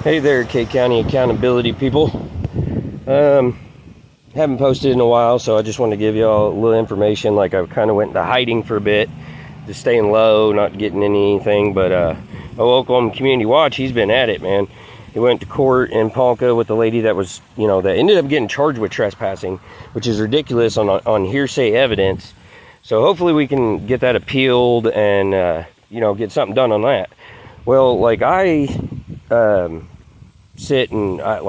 Hey there, K County accountability people. Haven't posted in a while, so I just wanted to give y'all a little information. Like, I kind of went into hiding for a bit, just staying low, not getting anything. But Oklahoma Community Watch, he's been at it, man. He went to court in Ponca with the lady that was, that ended up getting charged with trespassing, which is ridiculous on hearsay evidence. So hopefully we can get that appealed and get something done on that. Well, like, I sit and I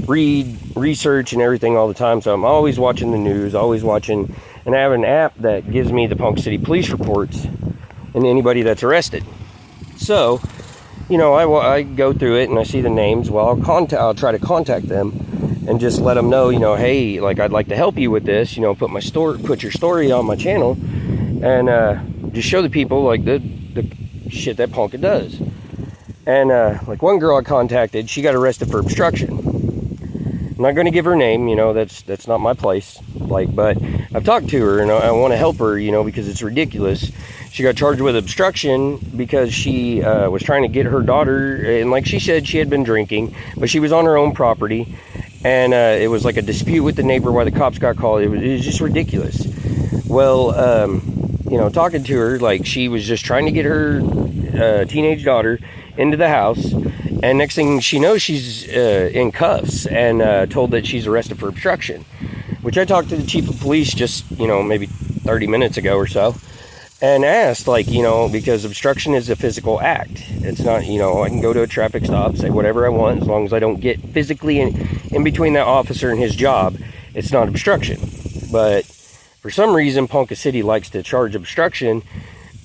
read, research and everything all the time, so I'm always watching the news, always watching, and I have an app that gives me the Ponca City police reports and anybody that's arrested. So I go through it and I see the names. Well, I'll try to contact them and just let them know, hey, like, I'd like to help you with this, put your story on my channel, and just show the people like the shit that Ponca does. And like, one girl I contacted, she got arrested for obstruction. I'm not going to give her name, that's not my place. But I've talked to her and I want to help her, because it's ridiculous. She got charged with obstruction because she was trying to get her daughter, and like she said, she had been drinking, but she was on her own property, and it was like a dispute with the neighbor why the cops got called. It was just ridiculous. Well, talking to her, like, she was just trying to get her teenage daughter into the house, and next thing she knows, she's in cuffs and told that she's arrested for obstruction, which I talked to the chief of police just maybe 30 minutes ago or so, and asked, because obstruction is a physical act. It's not, I can go to a traffic stop, say whatever I want, as long as I don't get physically in between that officer and his job, it's not obstruction. But for some reason, Ponca City likes to charge obstruction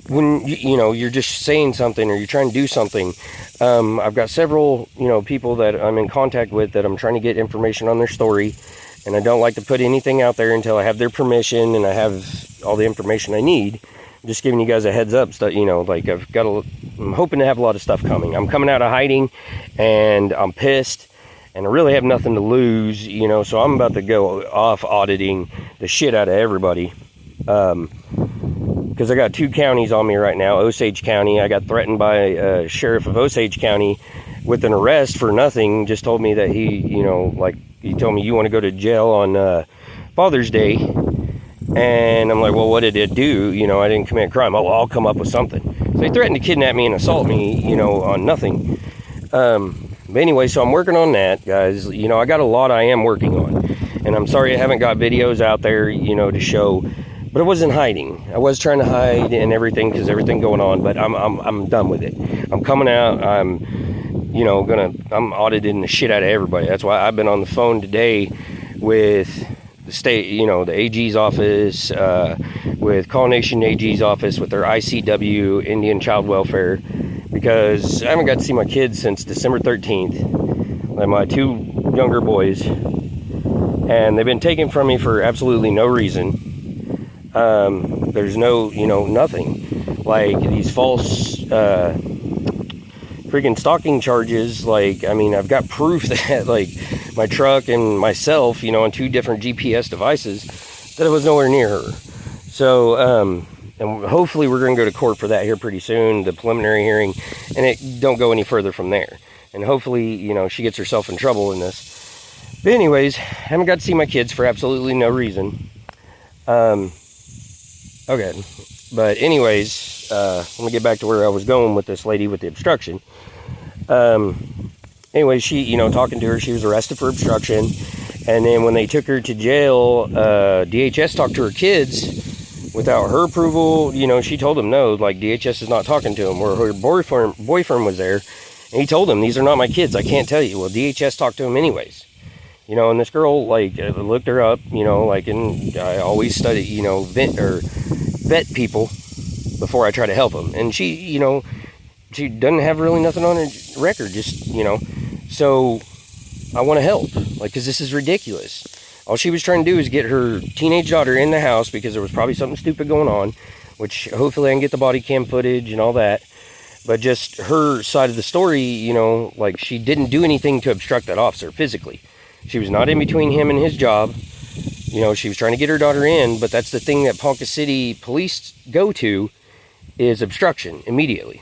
when you're just saying something or you're trying to do something. I've got several people that I'm in contact with that I'm trying to get information on their story, and I don't like to put anything out there until I have their permission and I have all the information I need. I'm just giving you guys a heads up, so I'm hoping to have a lot of stuff coming. I'm coming out of hiding and I'm pissed and I really have nothing to lose, so I'm about to go off auditing the shit out of everybody. Because I got 2 counties on me right now. Osage County, I got threatened by a sheriff of Osage County with an arrest for nothing. Just told me that he told me, you want to go to jail on Father's Day. And I'm like, well, what did it do? I didn't commit a crime. Oh, well, I'll come up with something. So they threatened to kidnap me and assault me, on nothing. But anyway, so I'm working on that, guys. I got a lot I am working on. And I'm sorry I haven't got videos out there, to show. But I wasn't hiding. I was trying to hide and everything because everything going on, but I'm done with it. I'm coming out. I'm auditing the shit out of everybody. That's why I've been on the phone today with the state, the AG's office, with Call Nation AG's office, with their ICW, Indian Child Welfare, because I haven't got to see my kids since December 13th. Like, my 2 younger boys, and they've been taken from me for absolutely no reason. There's no, nothing. Like, these false, freaking stalking charges. I've got proof that, my truck and myself, on 2 different GPS devices, that I was nowhere near her. So, and hopefully we're going to go to court for that here pretty soon, the preliminary hearing, and it don't go any further from there. And hopefully, she gets herself in trouble in this. But anyways, I haven't got to see my kids for absolutely no reason. Okay, but anyways, let me get back to where I was going with this lady with the obstruction. Anyway, she, talking to her, she was arrested for obstruction, and then when they took her to jail, DHS talked to her kids without her approval. She told them no, DHS is not talking to them. Where her boyfriend was there, and he told them, these are not my kids, I can't tell you. Well, DHS talked to him anyways. And this girl, I looked her up, and I always study, vet people before I try to help them. And she, she doesn't have really nothing on her record, just, so I want to help, because this is ridiculous. All she was trying to do is get her teenage daughter in the house because there was probably something stupid going on, which hopefully I can get the body cam footage and all that. But just her side of the story, she didn't do anything to obstruct that officer physically. She was not in between him and his job. She was trying to get her daughter in, but that's the thing that Ponca City police go to, is obstruction immediately.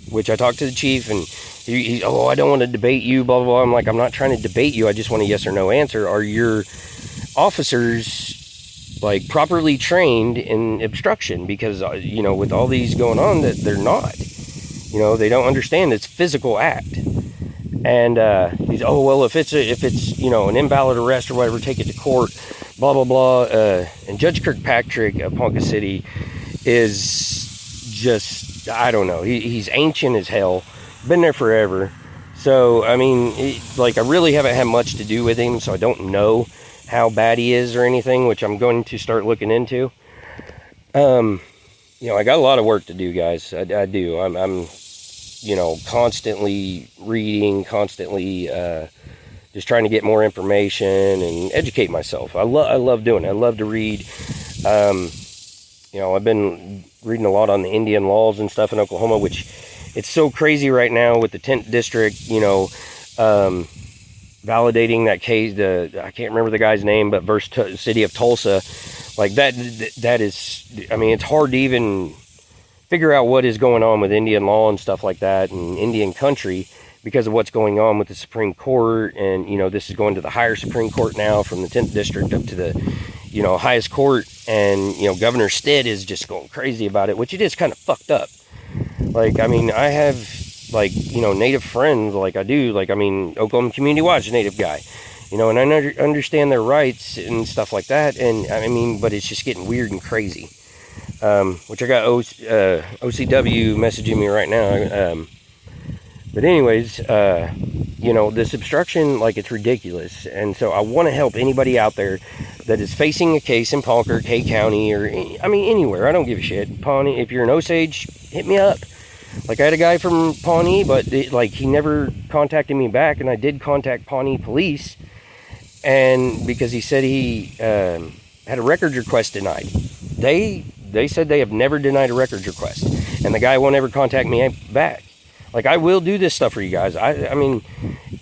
which I talked to the chief, and oh, I don't want to debate you, blah, blah, blah. I'm like, I'm not trying to debate you. I just want a yes or no answer. Are your officers, like, properly trained in obstruction? Because, you know, with all these going on, that they're not. You know, they don't understand it's physical act. And he's, oh, well, if it's you know, an invalid arrest or whatever, take it to court, blah, blah, blah. And Judge Kirkpatrick of Ponca City is just, I don't know. He's ancient as hell. Been there forever. So, I mean, like, I really haven't had much to do with him, so I don't know how bad he is or anything, which I'm going to start looking into. You know, I got a lot of work to do, guys. I do. I'm you know, constantly reading, constantly just trying to get more information and educate myself. I love doing it. I love to read. You know, I've been reading a lot on the Indian laws and stuff in Oklahoma, which it's so crazy right now with the 10th district, you know, validating that case. I can't remember the guy's name, but versus city of Tulsa, like that is, I mean, it's hard to even figure out what is going on with Indian law and stuff like that, and Indian country, because of what's going on with the Supreme Court. And, you know, this is going to the higher Supreme Court now, from the 10th district up to the, you know, highest court. And, you know, Governor Stitt is just going crazy about it, which it is kind of fucked up. Like, I mean, I have, like, you know, Native friends, like I do, like, I mean, Oklahoma Community Watch, Native guy, you know, and I understand their rights and stuff like that. And, I mean, but it's just getting weird and crazy. Which I got OCW messaging me right now. But anyways, you know, this obstruction, like, it's ridiculous. And so I want to help anybody out there that is facing a case in Ponca, K County, or, I mean, anywhere. I don't give a shit. Pawnee, if you're in Osage, hit me up. Like, I had a guy from Pawnee, but like, he never contacted me back, and I did contact Pawnee police, and because he said he had a records request denied. They said they have never denied a records request, and the guy won't ever contact me back. Like, I will do this stuff for you guys. I mean,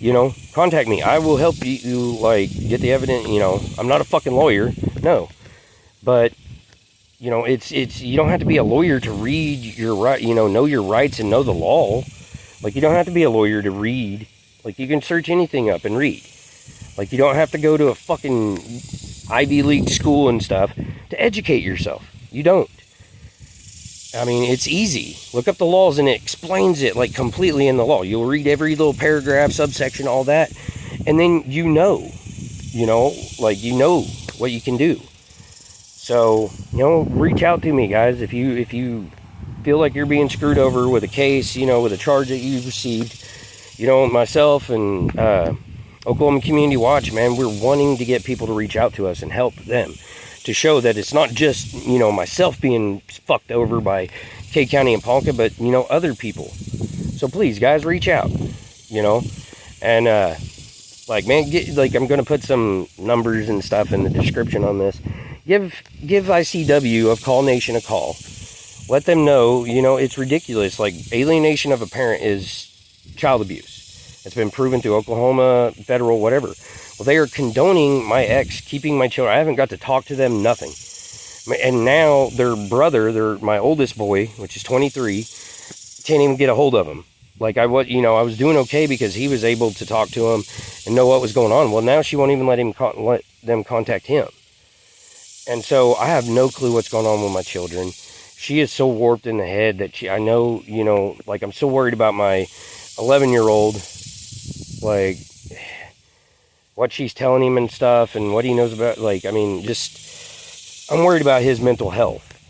you know, contact me. I will help you, like, get the evidence. You know, I'm not a fucking lawyer, no, but, you know, it's you don't have to be a lawyer to read your right, you know your rights and know the law. Like, you don't have to be a lawyer to read. Like, you can search anything up and read. Like, you don't have to go to a fucking Ivy League school and stuff to educate yourself. You don't. I mean, it's easy. Look up the laws, and it explains it, like, completely in the law. You'll read every little paragraph, subsection, all that, and then you know, like, you know what you can do. So, you know, reach out to me, guys, if you feel like you're being screwed over with a case, you know, with a charge that you've received. You know, myself and Oklahoma Community Watch, man, we're wanting to get people to reach out to us and help them, to show that it's not just, you know, myself being fucked over by K County and Ponca, but, you know, other people. So please, guys, reach out, you know. And, like, man, like, I'm going to put some numbers and stuff in the description on this. Give ICW of Call Nation a call. Let them know, you know, it's ridiculous. Like, alienation of a parent is child abuse. It's been proven through Oklahoma, federal, whatever. Well, they are condoning my ex keeping my children. I haven't got to talk to them, nothing. And now their brother, my oldest boy, which is 23, can't even get a hold of him. Like, I was doing okay because he was able to talk to him and know what was going on. Well, now she won't even let them contact him. And so I have no clue what's going on with my children. She is so warped in the head that I know, you know, like, I'm so worried about my 11-year-old, like, what she's telling him and stuff, and what he knows about, like, I mean, just, I'm worried about his mental health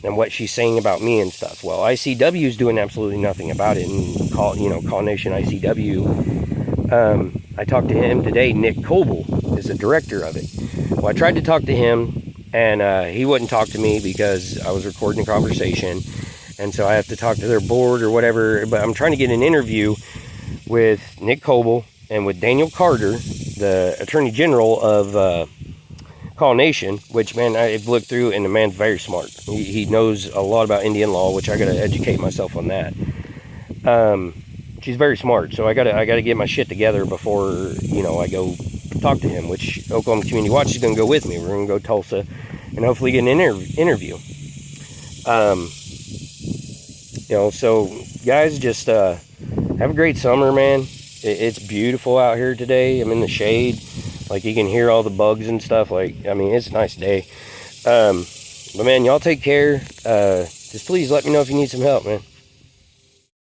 and what she's saying about me and stuff. Well, ICW is doing absolutely nothing about it, and Call Nation ICW. I talked to him today. Nick Coble is the director of it. Well, I tried to talk to him, and he wouldn't talk to me because I was recording a conversation, and so I have to talk to their board or whatever. But I'm trying to get an interview with Nick Coble and with Daniel Carter, the Attorney General of Call Nation, which, man, I've looked through, and the man's very smart. He knows a lot about Indian law, which I got to educate myself on that. She's very smart, so I gotta get my shit together before, you know, I go talk to him, which Oklahoma Community Watch is going to go with me. We're going to go to Tulsa and hopefully get an interview. You know, so guys, just have a great summer, man. It's beautiful out here today. I'm in the shade. Like, you can hear all the bugs and stuff. Like, I mean, it's a nice day. But man, y'all take care. Just please let me know if you need some help, man.